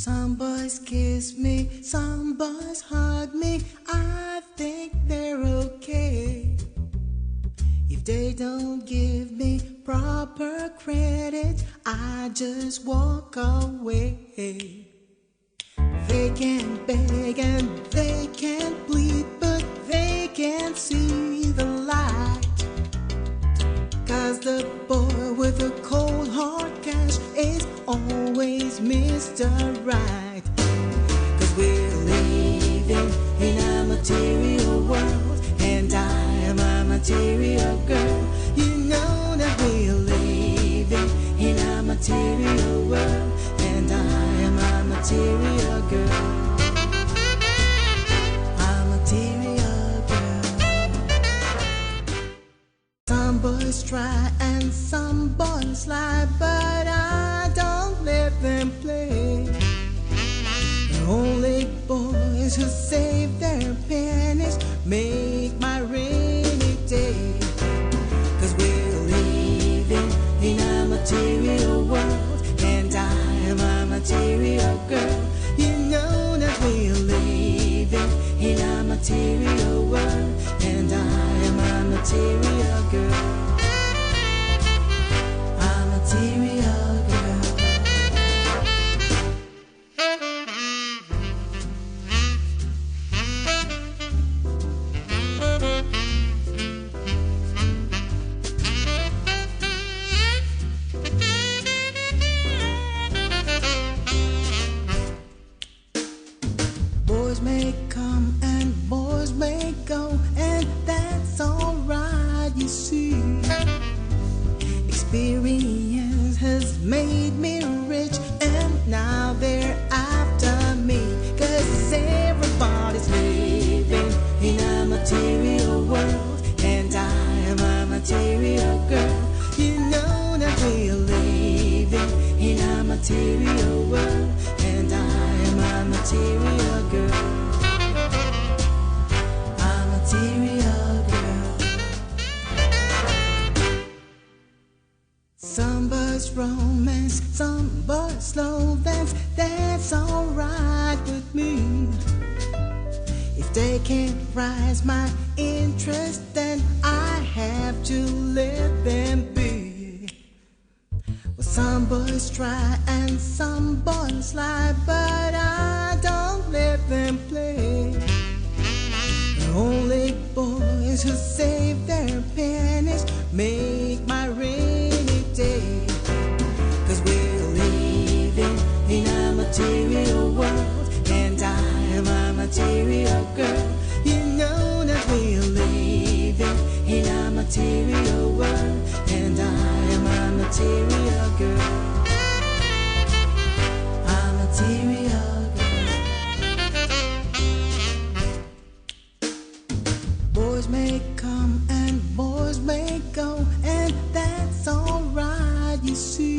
Some boys kiss me, some boys hug me. I think they're okay. If they don't give me proper credit, I just walk away. They can beg and they can plead, but they can't see the light. 'Cause the boy with the cold hard cash is always Mr. Right. 'Cause we're living in a material world, and I am a material girl. You know that we're living in a material world, and I am a material girl. A material girl. Some boys try and some boys lie, but I don't let them play. The only boys who save their pennies make my rainy day. 'Cause we're living in a material world, and I am a material girl. You know that we're living in a material world, and I am a material girl. A material girl. Boys may come and boys may go, and that's alright, you see. Experience has made me rich, and now they're after me. 'Cause everybody's living in a material world, and I am a material girl. You know that we're living in a material world, and I am a material girl. A material girl. Some boys romance, some boys slow dance. That's alright with me. If they can't rise my interest, then I have to let them be. Well, some boys try and some boys lie, but I don't let them play. The only boys who save their pennies make my rainy day. 'Cause we're living in a material world, and I am a material girl. You know that we're living in a material world, and I am a material girl. A material girl. Boys may come and boys may go, and that's alright, you see.